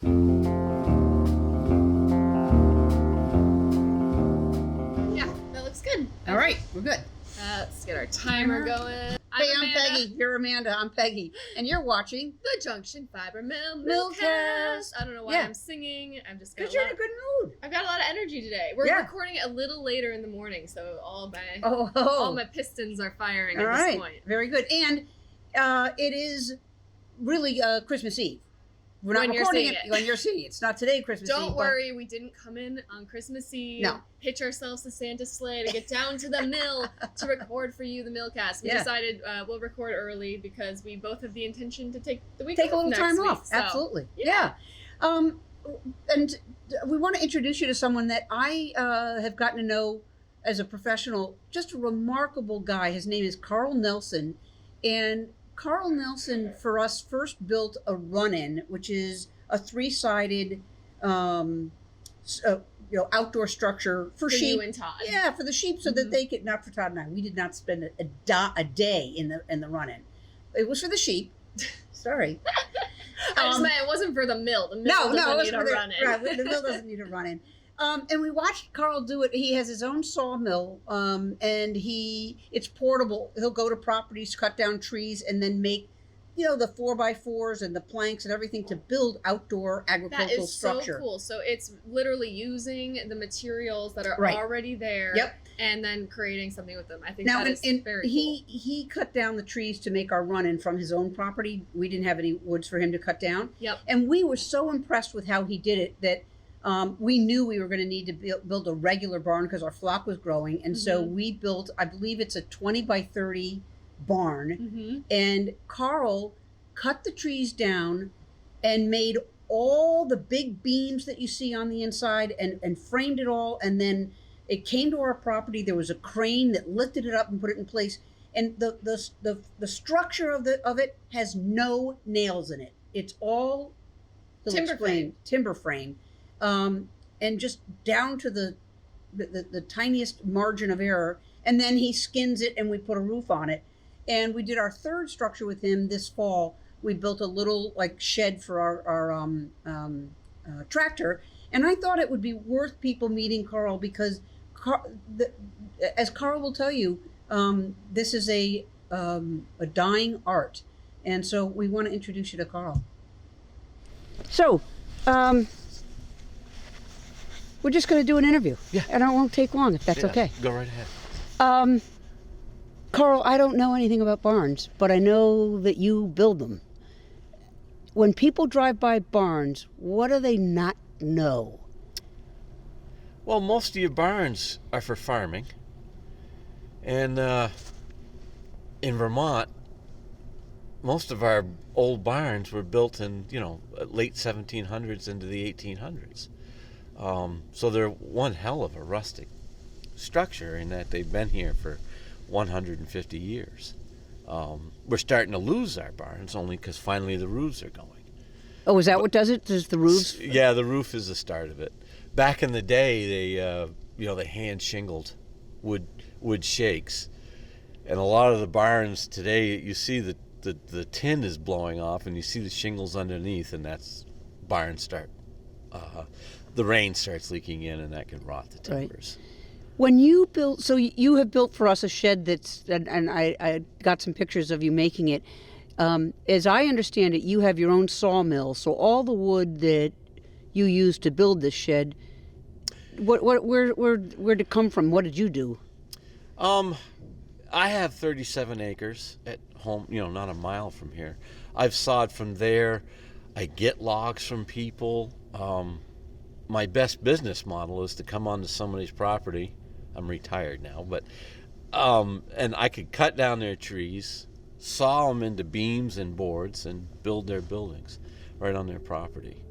Yeah, that looks good. All right, we're good. Let's get our timer going. Hey, I'm Peggy. You're Amanda. I'm Peggy. And you're watching The Junction Fiber Millcast. Millcast. I don't know why I'm singing. I'm just because you're in a good mood. I've got a lot of energy today. We're recording a little later in the morning, so all my pistons are firing at this point. Very good. And it is really Christmas Eve. We're not recording it when you're seeing it. It's not today, Christmas Eve. Don't worry, we didn't come in on Christmas Eve. No. Hitch ourselves to Santa's sleigh to get down to the mill to record for you the Millcast. We decided we'll record early because we both have the intention to take the week off. Take a little time off. So, absolutely. Yeah. And we want to introduce you to someone that I have gotten to know as a professional. Just a remarkable guy. His name is Carl Nelson, and Carl Nelson, for us, first built a run-in, which is a three-sided, outdoor structure for sheep. You and Todd. Yeah, for the sheep, so that they could. Not for Todd and I. We did not spend a day in the run-in. It was for the sheep. Sorry. I just meant it wasn't for the mill. The mill doesn't need a run-in. Right, the mill doesn't need a run-in. And we watched Carl do it. He has his own sawmill, and it's portable. He'll go to properties, cut down trees, and then make, the 4x4s and the planks and everything to build outdoor agricultural structure. That is so cool. So it's literally using the materials that are already there, and then creating something with them. I think that is very cool. He cut down the trees to make our run-in from his own property. We didn't have any woods for him to cut down. Yep. And we were so impressed with how he did it that we knew we were going to need to build a regular barn because our flock was growing. And so we built, I believe it's a 20 by 30 barn. And Carl cut the trees down and made all the big beams that you see on the inside and framed it all. And then it came to our property. There was a crane that lifted it up and put it in place. And the structure of it has no nails in it. It's all timber frame. And just down to the tiniest margin of error. And then he skins it and we put a roof on it. And we did our third structure with him this fall. We built a little shed for our tractor. And I thought it would be worth people meeting Carl because as Carl will tell you, this is a dying art. And so we want to introduce you to Carl. So, we're just going to do an interview. Yeah. And it won't take long if that's okay. Go right ahead. Carl, I don't know anything about barns, but I know that you build them. When people drive by barns, what do they not know? Well, most of your barns are for farming. And in Vermont, most of our old barns were built in, late 1700s into the 1800s. So they're one hell of a rustic structure in that they've been here for 150 years. We're starting to lose our barns only because finally the roofs are going. Oh, is that what does it? Does the roofs? Yeah, the roof is the start of it. Back in the day, they hand shingled wood shakes, and a lot of the barns today, you see the tin is blowing off, and you see the shingles underneath, and that's barns start. The rain starts leaking in, and that can rot the timbers. Right. When you built, so you have built for us a shed and I got some pictures of you making it. As I understand it, you have your own sawmill, so all the wood that you used to build this shed, where'd it come from? What did you do? I have 37 acres at home, not a mile from here. I've sawed from there. I get logs from people. My best business model is to come onto somebody's property. I'm retired now, but and I could cut down their trees, saw them into beams and boards, and build their buildings right on their property.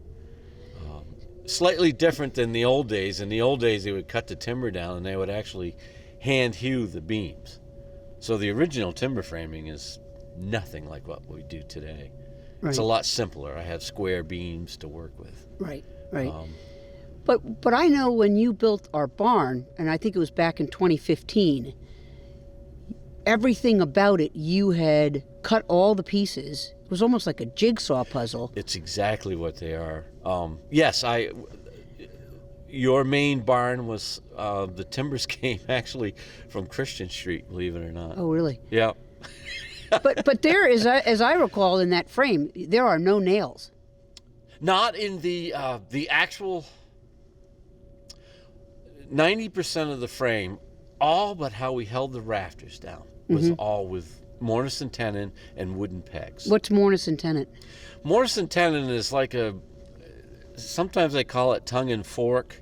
Slightly different than the old days. In the old days, they would cut the timber down and they would actually hand hew the beams. So the original timber framing is nothing like what we do today. Right. It's a lot simpler. I have square beams to work with. Right. But I know when you built our barn, and I think it was back in 2015, everything about it, you had cut all the pieces. It was almost like a jigsaw puzzle. It's exactly what they are. Yes, your main barn was, the timbers came actually from Christian Street, believe it or not. Oh, really? Yeah. But there, as I recall, in that frame, there are no nails. Not in the actual 90% of the frame, all but how we held the rafters down was all with mortise and tenon and wooden pegs. What's mortise and tenon? Mortise and tenon is like sometimes they call it tongue and fork.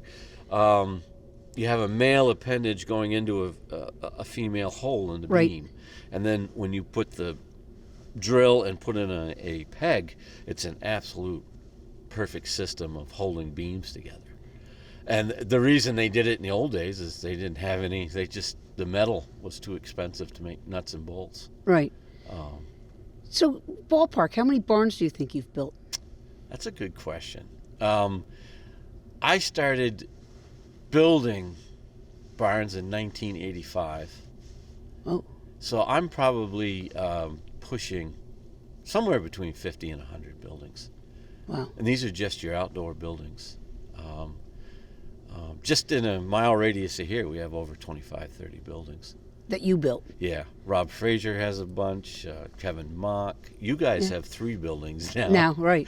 You have a male appendage going into a female hole in the beam. And then when you put the drill and put in a peg, it's an absolute perfect system of holding beams together. And the reason they did it in the old days is they didn't have any, the metal was too expensive to make nuts and bolts. Right. So, ballpark, how many barns do you think you've built? That's a good question. I started building barns in 1985. Oh. So I'm probably pushing somewhere between 50 and 100 buildings. Wow. And these are just your outdoor buildings. Just in a mile radius of here, we have over 25, 30 buildings. That you built? Yeah. Rob Frazier has a bunch. Kevin Mock. You guys have 3 buildings now. Now, right.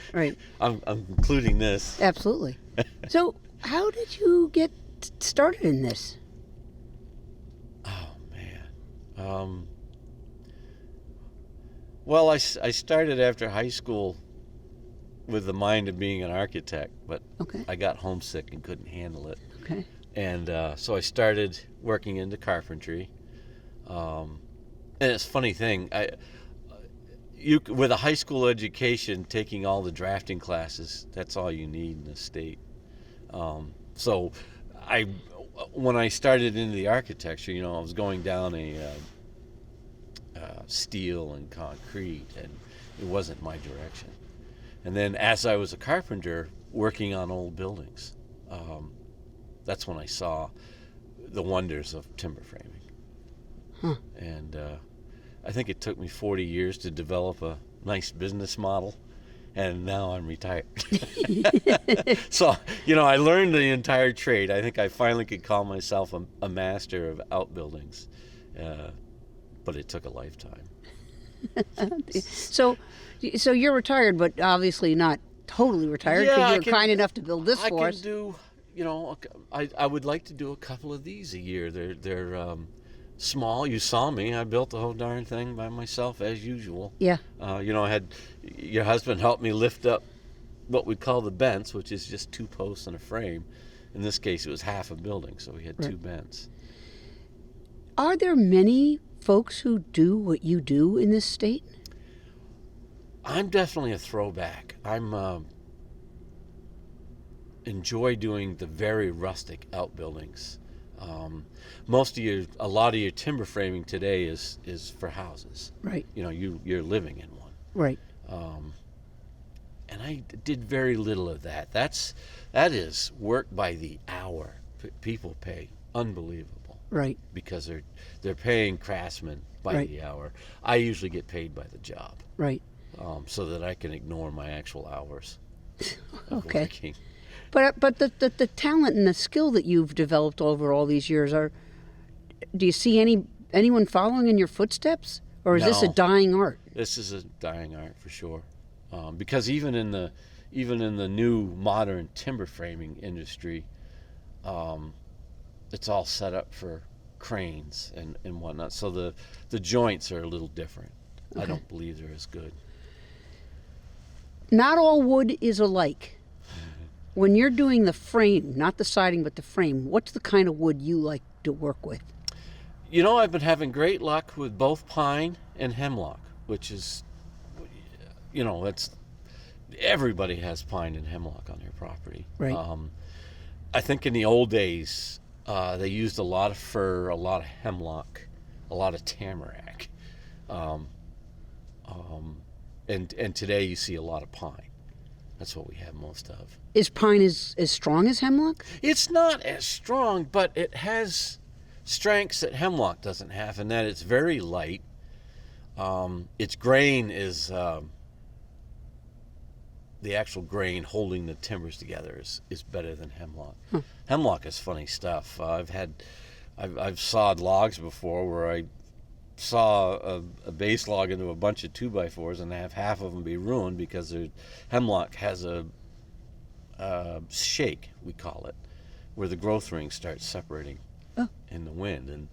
I'm including this. Absolutely. So, how did you get started in this? Oh, man. Well, I started after high school with the mind of being an architect, but I got homesick and couldn't handle it. Okay. And so I started working into carpentry. And it's a funny thing. With a high school education, taking all the drafting classes, that's all you need in the state. So when I started into the architecture, I was going down a steel and concrete, and it wasn't my direction. And then as I was a carpenter working on old buildings, that's when I saw the wonders of timber framing. And I think it took me 40 years to develop a nice business model, and now I'm retired. So, I learned the entire trade. I think I finally could call myself a master of outbuildings, but it took a lifetime. So you're retired, but obviously not totally retired, because you're kind enough to build this for us. I can do, I would like to do a couple of these a year. They're small. You saw me. I built the whole darn thing by myself, as usual. Yeah. I had your husband help me lift up what we call the bents, which is just 2 posts and a frame. In this case, it was half a building, so we had 2 bents. Are there many folks who do what you do in this state? I'm definitely a throwback. I'm enjoy doing the very rustic outbuildings. A lot of your timber framing today is for houses. Right. You're living in one. Right. And I did very little of that. That is work by the hour. People pay unbelievable. Right. Because they're paying craftsmen by the hour. I usually get paid by the job. Right. So that I can ignore my actual hours of okay. working. But the talent and the skill that you've developed over all these years, do you see anyone following in your footsteps, or is this a dying art? This is a dying art for sure, because even in the new modern timber framing industry, it's all set up for cranes and whatnot. So the joints are a little different. Okay. I don't believe they're as good. Not all wood is alike. When you're doing the frame, not the siding, but the frame, what's the kind of wood you like to work with? I've been having great luck with both pine and hemlock, which is, that's everybody has pine and hemlock on their property. Right. I think in the old days, they used a lot of fir, a lot of hemlock, a lot of tamarack. And today you see a lot of pine. That's what we have most of. Is pine as strong as hemlock? It's not as strong, but it has strengths that hemlock doesn't have, in that it's very light. Its grain is the actual grain holding the timbers together is better than hemlock. Huh. Hemlock is funny stuff. I've sawed logs before where I saw a base log into a bunch of 2x4s and have half of them be ruined because hemlock has a shake, we call it, where the growth ring starts separating in the wind, and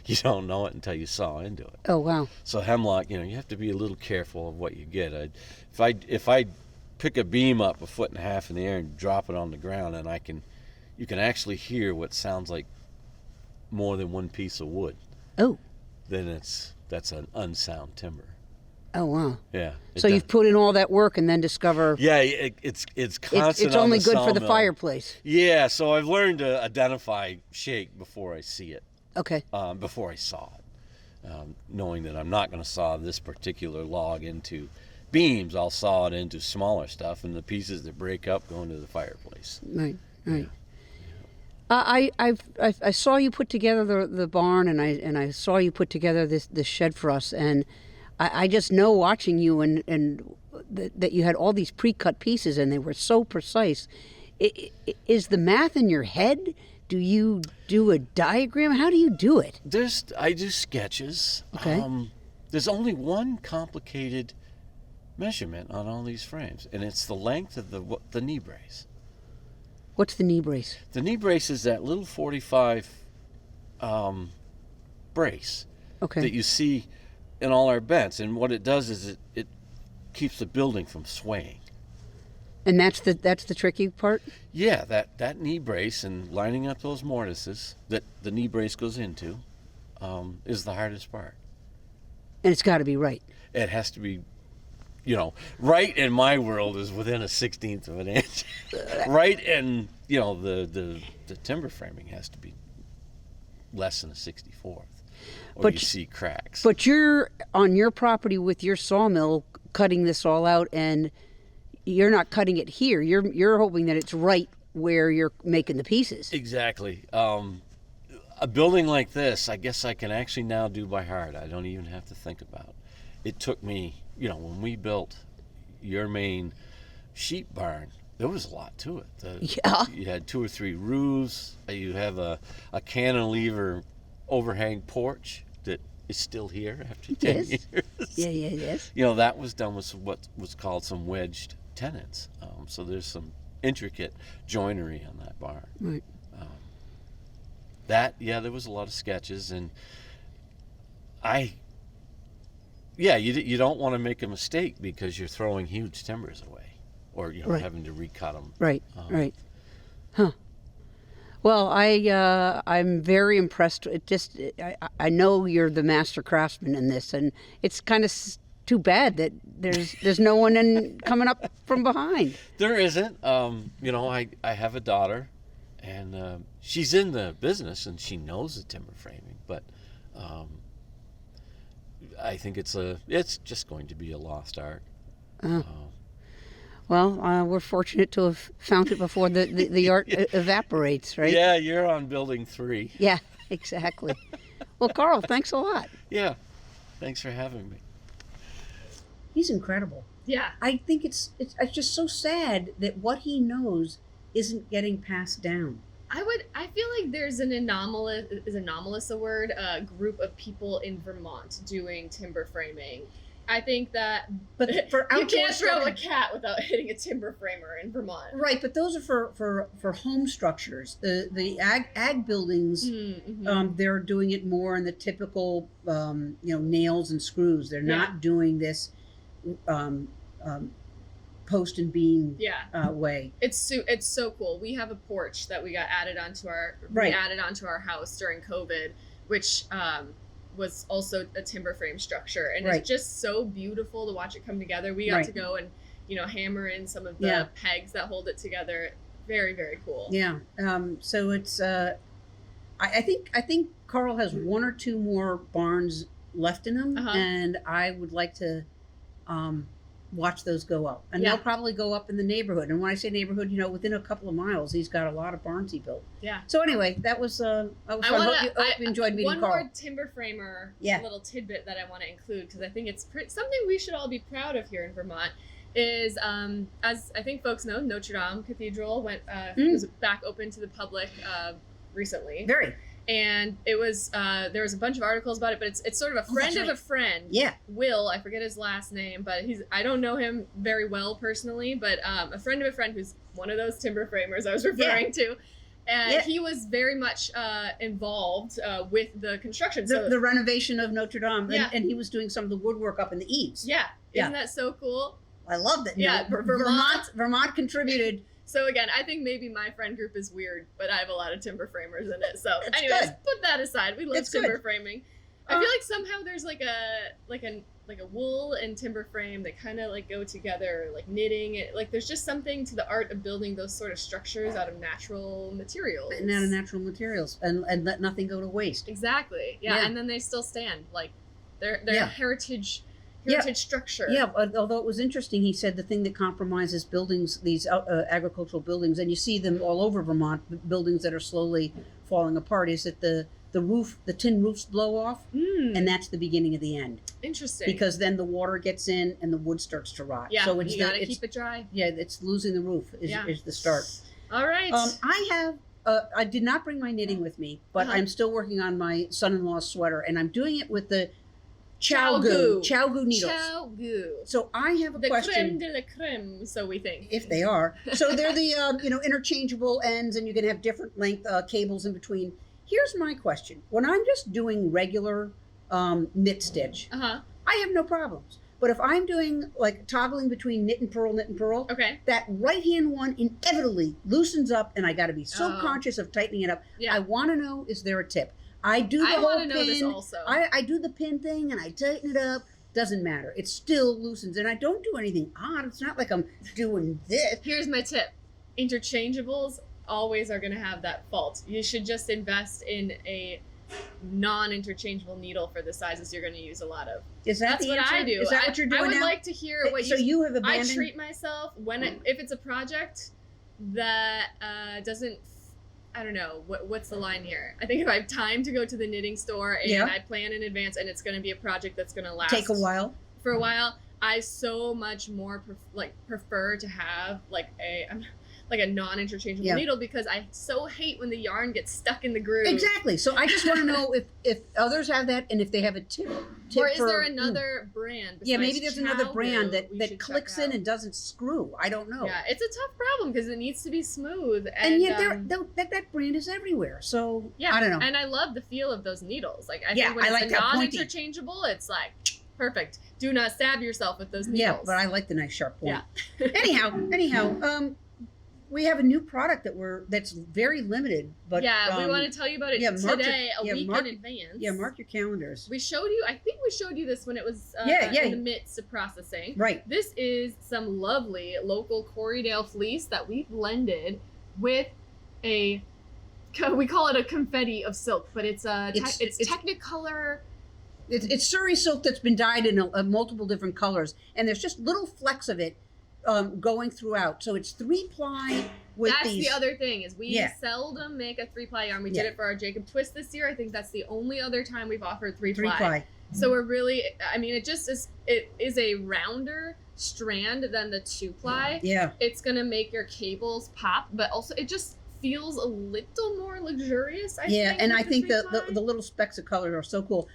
you don't know it until you saw into it. Oh, wow. So hemlock, you have to be a little careful of what you get. If I pick a beam up 1.5 feet in the air and drop it on the ground, and you can actually hear what sounds like more than one piece of wood. Oh. Then that's an unsound timber. Oh, wow. Yeah. So you've put in all that work and then discover... Yeah, it's constant. It's only good for the sawmill. fireplace. Yeah, so I've learned to identify shake before I see it. Okay. Before I saw it. Knowing that I'm not going to saw this particular log into beams, I'll saw it into smaller stuff, and the pieces that break up go into the fireplace. Right, right. Yeah. I saw you put together the barn, and I saw you put together this shed for us, and I just know watching you and that you had all these pre-cut pieces, and they were so precise. Is the math in your head? Do you do a diagram? How do you do it? I do sketches. Okay. There's only one complicated measurement on all these frames, and it's the length of the knee brace. What's the knee brace? The knee brace is that little 45 brace that you see in all our bents, and what it does is it keeps the building from swaying. And that's the tricky part? Yeah, that knee brace and lining up those mortises that the knee brace goes into is the hardest part. And it's got to be right. It has to be, right in my world is within a 16th of an inch. Right, and the timber framing has to be less than a 64th, or you see cracks. But you're on your property with your sawmill cutting this all out, and you're not cutting it here. You're hoping that it's right where you're making the pieces. Exactly. A building like this, I guess I can actually now do by heart. I don't even have to think about it. It took me, when we built your main sheep barn, there was a lot to it. You had 2 or 3 roofs. You have a cantilever overhang porch that is still here after 10 years. Yes. That was done with what was called some wedged tenons. So there's some intricate joinery on that barn. Right. There was a lot of sketches, and you don't want to make a mistake because you're throwing huge timbers away, or having to recut them. Right. Right. Huh. Well, I'm very impressed. I know you're the master craftsman in this, and it's kind of too bad that there's no one coming up from behind. There isn't. I have a daughter, and she's in the business, and she knows the timber framing, but I think it's just going to be a lost art. Well, we're fortunate to have found it before the art evaporates, right? Yeah, you're on building 3. Yeah, exactly. Well, Carl, thanks a lot. Yeah, thanks for having me. He's incredible. Yeah. I think it's just so sad that what he knows isn't getting passed down. I feel like there's an anomalous a word, group of people in Vermont doing timber framing. I think that for you can't throw a cat without hitting a timber framer in Vermont. Right, but those are for home structures. The ag buildings, they're doing it more in the typical nails and screws. They're not doing this post and beam way. It's so cool. We have a porch that we got added onto our house during COVID, which was also a timber frame structure, and it's just so beautiful to watch it come together. We got to go and hammer in some of the pegs that hold it together. Very, very cool. Yeah. So it's I think Carl has 1 or 2 more barns left in him, and I would like to watch those go up, and they'll probably go up in the neighborhood. And when I say neighborhood, within a couple of miles, he's got a lot of barns he built. Yeah. So anyway, that was fun. I hope you enjoyed meeting Carl. One more timber framer little tidbit that I want to include, because I think it's something we should all be proud of here in Vermont. is, as I think folks know, Notre Dame Cathedral was back open to the public recently. Very. And it was there was a bunch of articles about it, but it's sort of a friend of a friend. Yeah. Will, I forget his last name, but I don't know him very well personally, but a friend of a friend who's one of those timber framers I was referring to. And he was very much involved with the construction. The renovation of Notre Dame. And he was doing some of the woodwork up in the eaves. Yeah. Isn't that so cool? I loved it. Yeah. Vermont contributed. So again, I think maybe my friend group is weird, but I have a lot of timber framers in it. So anyways, put that aside. We love timber framing. I feel like somehow there's like a wool and timber frame that kind of like go together, like knitting it. Like there's just something to the art of building those sort of structures out of natural materials. And let nothing go to waste. Exactly. Yeah. And then they still stand. Like they're heritage structure. Yeah, although it was interesting, he said the thing that compromises buildings, these agricultural buildings, and you see them all over Vermont, buildings that are slowly falling apart, is that the tin roofs blow off, and that's the beginning of the end. Interesting. Because then the water gets in and the wood starts to rot. Yeah, so you gotta keep it dry. Yeah, it's losing the roof is the start. All right. I did not bring my knitting with me, but I'm still working on my son-in-law's sweater, and I'm doing it with the Chaogu needles. Chaogu. So I have a question. The creme de la creme, so we think. If they are. So they're the interchangeable ends, and you can have different length cables in between. Here's my question. When I'm just doing regular knit stitch, I have no problems. But if I'm doing like toggling between knit and purl, okay, that right hand one inevitably loosens up, and I got to be so conscious of tightening it up. Yeah. I want to know, is there a tip? I do the whole pin. Know this also. I do the pin thing and I tighten it up. Doesn't matter. It still loosens, and I don't do anything odd. It's not like I'm doing this. Here's my tip: interchangeables always are going to have that fault. You should just invest in a non-interchangeable needle for the sizes you're going to use a lot of. That's what I do. Is that what you're doing? I would now? like to hear what you have abandoned. I treat myself if it's a project that doesn't. I don't know what's the line here. I think if I have time to go to the knitting store and I plan in advance, and it's going to be a project that's going to last take a while. For a while, I so much more prefer to have like a non-interchangeable needle, because I so hate when the yarn gets stuck in the groove. Exactly. So I just want to know if others have that, and if they have a tip. Or is there another brand? Yeah, maybe there's another brand that clicks in and doesn't screw. I don't know. Yeah, it's a tough problem because it needs to be smooth. And yet that brand is everywhere. So I don't know. And I love the feel of those needles. Like I think when it's non-interchangeable, it's like perfect. Do not stab yourself with those needles. Yeah, but I like the nice sharp point. Yeah. anyhow, we have a new product that's very limited, but we want to tell you about it today, a week in advance. Yeah, mark your calendars. I think we showed you this when it was in the midst of processing. Right. This is some lovely local Corriedale fleece that we blended with we call it a confetti of silk, but it's Technicolor. It's Surrey silk that's been dyed in multiple different colors, and there's just little flecks of it going throughout. So it's 3-ply with That's the other thing, is we seldom make a 3-ply yarn. We did it for our Jacob Twist this year. I think that's the only other time we've offered 3-ply. So we're really, it is a rounder strand than the 2-ply. Yeah. It's going to make your cables pop, but also it just feels a little more luxurious, I think. Yeah, and I think the little specks of color are so cool.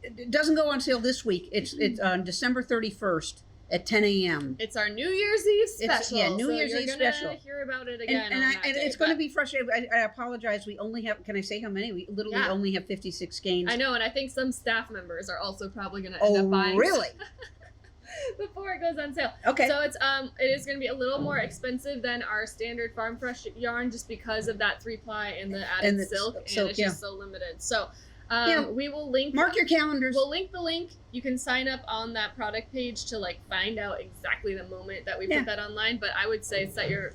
It doesn't go on sale this week. It's on December 31st. At 10 a.m. It's our New Year's Eve special. New Year's Eve special. You're going to hear about it again. And it's going to be frustrating. I apologize. We only have, can I say how many? We literally only have 56 skeins. I know, and I think some staff members are also probably going to end up buying. Oh, really? Before it goes on sale. Okay. So it is going to be a little more expensive than our standard Farm Fresh yarn, just because of that 3-ply and the added silk, and it's just so limited. So we will link. Mark your calendars. We'll link the link. You can sign up on that product page to find out exactly the moment that we put that online. But I would say set your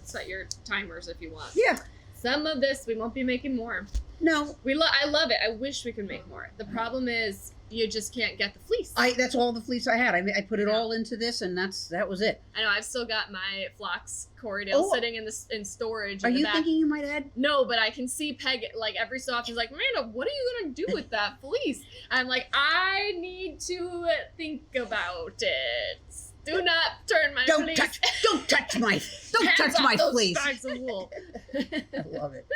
timers if you want. Yeah. Some of this we won't be making more. No. I love it. I wish we could make more. The problem is you just can't get the fleece. That's all the fleece I had. I put it all into this, and that was it. I know. I've still got my Flox Corriedale sitting in storage. Are you thinking you might add? No, but I can see Peg every so often. She's like, Amanda, what are you gonna do with that fleece? And I'm like, I need to think about it. Do not turn my Don't fleece. don't touch my Hands off those fleece. bags of wool. I love it.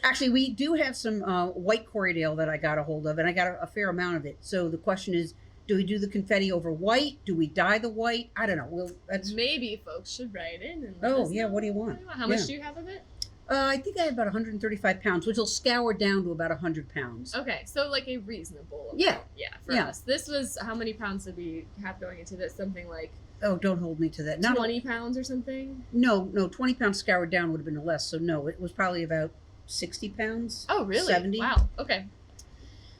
Actually, we do have some white Corriedale that I got a hold of, and I got a fair amount of it. So the question is, do we do the confetti over white? Do we dye the white? I don't know. Maybe folks should write in and let Oh, us yeah, know. what do you want? How much do you have of it? I think I have about 135 pounds, which will scour down to about 100 pounds. Okay, so like a reasonable amount. Yeah. Yeah, for us. This was, how many pounds did we have going into this? Something like Oh, don't hold me to that. 20 pounds or something? No, 20 pounds scoured down would have been less. So no, it was probably about 60 pounds. Oh, really? 70. Wow. Okay.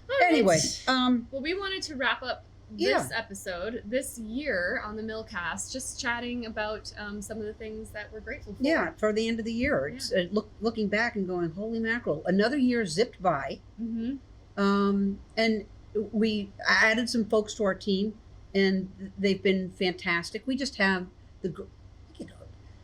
All right. Anyway, well, we wanted to wrap up this episode this year on the Millcast, just chatting about some of the things that we're grateful for. yeah, for the end of the year, it's looking back and going, holy mackerel, another year zipped by. Mm-hmm. And we added some folks to our team, and they've been fantastic. We just have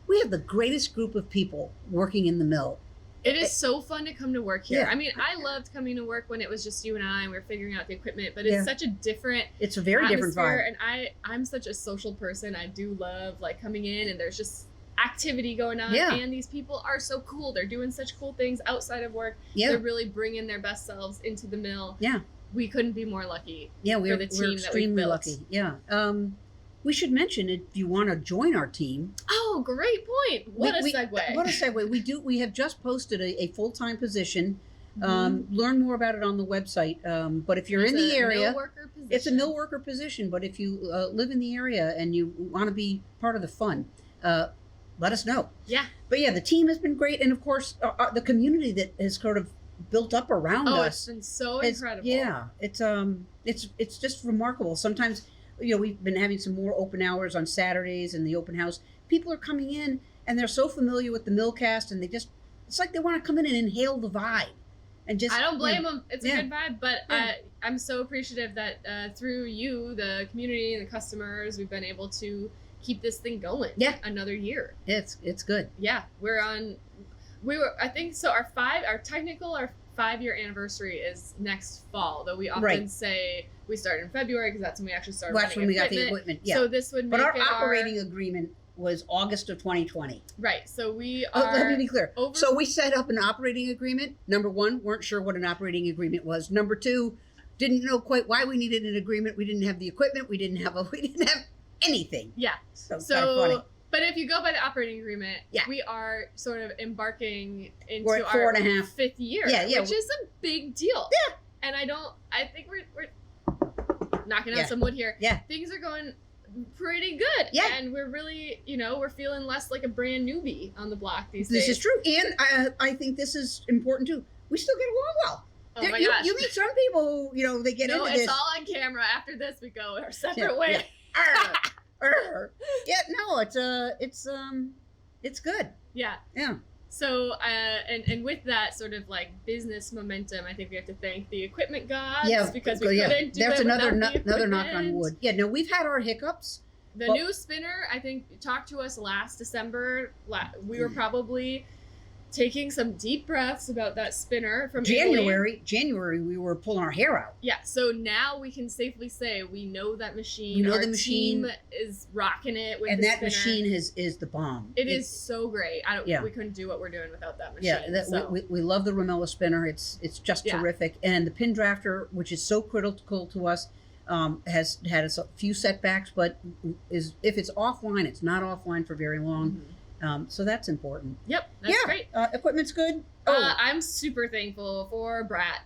we have the greatest group of people working in the mill. It is so fun to come to work here. Yeah. I mean, I loved coming to work when it was just you and I, and we were figuring out the equipment, but it's such a different It's a very different vibe. And I'm such a social person. I do love like coming in and there's just activity going on. Yeah. And these people are so cool. They're doing such cool things outside of work. Yeah. They're really bringing their best selves into the mill. Yeah. We couldn't be more lucky. Yeah, we're the team that we've extremely built. lucky. Yeah. We should mention, if you want to join our team. Oh, great point. What a segue. What a segue. We have just posted a full-time position. Learn more about it on the website. But if you're in the area, it's a mill worker position. But if you live in the area and you want to be part of the fun, let us know. Yeah. But yeah, the team has been great. And of course, the community that has sort of built up around us. It's been so incredible. Yeah. It's just remarkable. Sometimes, we've been having some more open hours on Saturdays in the open house. People are coming in and they're so familiar with the Millcast, and it's like they want to come in and inhale the vibe. And just, I don't blame them. It's a good vibe, but Yeah. I'm so appreciative that through you, the community and the customers, we've been able to keep this thing going. Yeah. Another year. It's good. Yeah, I think so. Our 5-year anniversary is next fall, though we often say we start in February because that's when we actually start. That's when we got the equipment. Yeah. So this would make But our operating agreement was August of 2020. Right. So we are. Let me be clear. So we set up an operating agreement. Number one, weren't sure what an operating agreement was. Number two, didn't know quite why we needed an agreement. We didn't have the equipment. We didn't have anything. Yeah. So kind of funny. But if you go by the operating agreement, Yeah. we are sort of embarking into We're at our 4.5. 5th year, Yeah. which is a big deal. Yeah. And I think we're knocking on Yeah. some wood here. Yeah. Things are going pretty good. Yeah. And we're really, we're feeling less like a brand newbie on the block these This days. is true. And I think this is important too. We still get along well. Oh my gosh. You meet some people who, they get into this. No, it's all on camera. After this, we go our separate ways. Yeah, no, it's good. Yeah. Yeah. So, and with that sort of like business momentum, I think we have to thank the equipment gods because we couldn't do There's it another without the another knock on equipment. wood. Yeah, no, we've had our hiccups. The new spinner, I think, talked to us last December. We were probably taking some deep breaths about that spinner from Italy. January, we were pulling our hair out. Yeah, so now we can safely say we know that machine. We know Our the machine team is rocking it with and the that spinner. machine is the bomb. It is so great. We couldn't do what we're doing without that machine. Yeah, we love the Ramella spinner. It's just terrific. And the pin drafter, which is so critical to us, has had a few setbacks, but if it's offline, it's not offline for very long. Mm-hmm. So that's important. Yep, that's great. Equipment's good. I'm super thankful for Brat.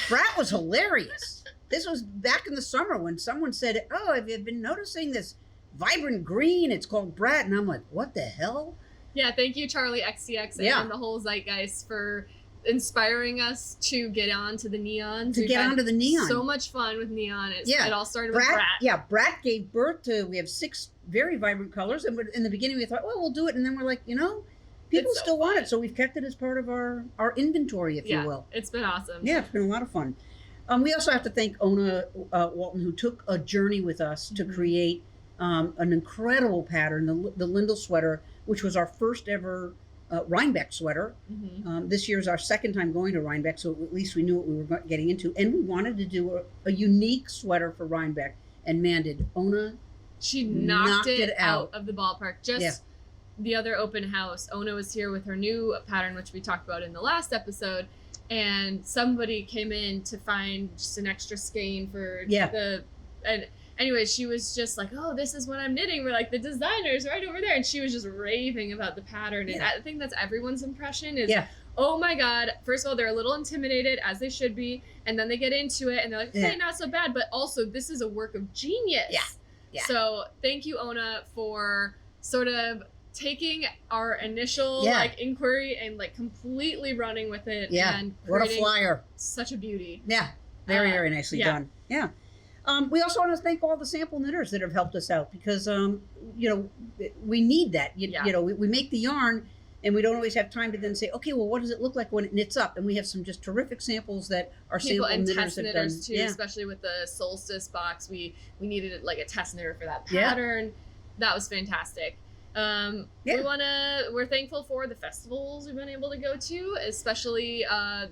Brat was hilarious. This was back in the summer when someone said, "Oh, have you been noticing this vibrant green? It's called Brat." And I'm like, "What the hell?" Yeah, thank you, Charlie XCX and the whole Zeitgeist for inspiring us to get onto the neons. We've had onto the neon. So much fun with neon. It all started with Brat. Yeah, Brat gave birth to. We have 6 very vibrant colors, and in the beginning we thought, well, we'll do it, and then we're like, people still want it, so we've kept it as part of our inventory, if you will. It's been awesome. Yeah, it's been a lot of fun. We also have to thank Ona Walton, who took a journey with us to create an incredible pattern, the Lindell sweater, which was our first ever Rhinebeck sweater. Mm-hmm. This year is our second time going to Rhinebeck, so at least we knew what we were getting into. And we wanted to do a unique sweater for Rhinebeck. And man, did Ona She knocked it out of the ballpark. Just the other open house, Ona was here with her new pattern, which we talked about in the last episode, and somebody came in to find just an extra skein for and anyway, she was just like, oh, this is what I'm knitting. We're like, the designer's right over there. And she was just raving about the pattern. And I think that's everyone's impression is, oh my God, first of all, they're a little intimidated, as they should be. And then they get into it and they're like, okay, not so bad. But also, this is a work of genius. Yeah. So thank you, Ona, for sort of taking our initial like inquiry and like completely running with it. Yeah. And what a flyer. Such a beauty. Yeah. Very nicely done. Yeah. We also want to thank all the sample knitters that have helped us out because, we need that. You know, we make the yarn and we don't always have time to then say, okay, well, what does it look like when it knits up? And we have some just terrific samples that our sample knitters have done. Too, especially with the solstice box. We needed like a test knitter for that pattern. That was fantastic. We're thankful for the festivals we've been able to go to, especially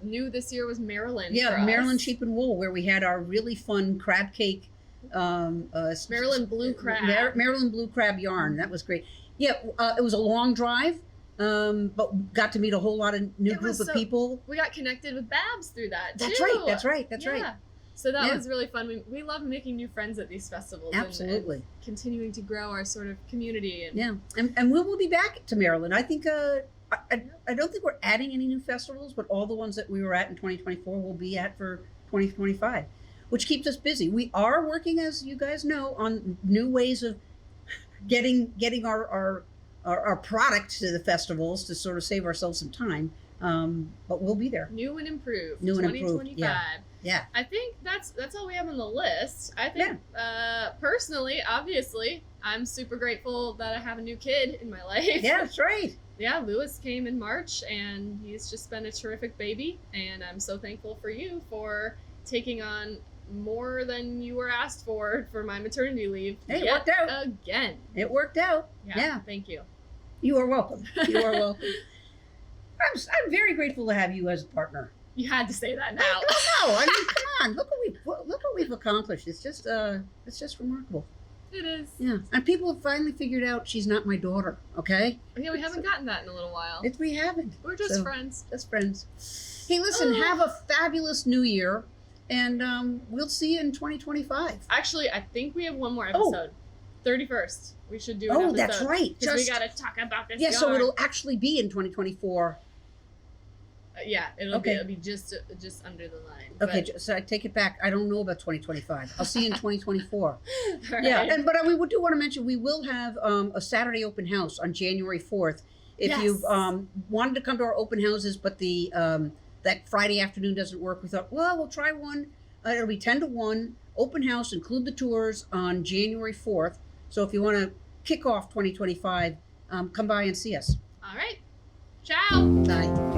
new this year was Maryland. Yeah, Maryland Sheep and Wool, where we had our really fun crab cake. Maryland Blue Crab. Maryland Blue Crab yarn. That was great. Yeah, it was a long drive, but got to meet a whole lot of new group of people. We got connected with Babs through that too. That's right. So that was really fun. We love making new friends at these festivals. Absolutely. And continuing to grow our sort of community. And we'll be back to Maryland. I think, I don't think we're adding any new festivals, but all the ones that we were at in 2024 we'll be at for 2025, which keeps us busy. We are working, as you guys know, on new ways of getting our product to the festivals to sort of save ourselves some time. But we'll be there. New and improved. 2025. Yeah. I think that's all we have on the list. I think personally, obviously, I'm super grateful that I have a new kid in my life. Yeah, that's right. Yeah, Lewis came in March and he's just been a terrific baby, and I'm so thankful for you for taking on more than you were asked for my maternity leave. Hey, it worked out. Again. It worked out. Yeah. Thank you. You are welcome. You are welcome. I'm very grateful to have you as a partner. You had to say that now. No, I mean, come on. Look what we've accomplished. It's just remarkable. It is. Yeah, and people have finally figured out she's not my daughter. Okay. Yeah, we haven't gotten that in a little while. We haven't. We're just friends. Just friends. Hey, listen. Have a fabulous New Year, and we'll see you in 2025. Actually, I think we have one more episode. 31st. We should do an episode. That's right. Because we got to talk about this. Yeah, so it'll actually be in 2024. It'll be just under the line. Okay, so I take it back. I don't know about 2025. I'll see you in 2024. Right. Yeah, but we do want to mention we will have a Saturday open house on January 4th. If you've wanted to come to our open houses, but the that Friday afternoon doesn't work, we thought, well, we'll try one. It'll be 10 to 1 open house, include the tours on January 4th. So if you want to kick off 2025, come by and see us. All right. Ciao. Bye.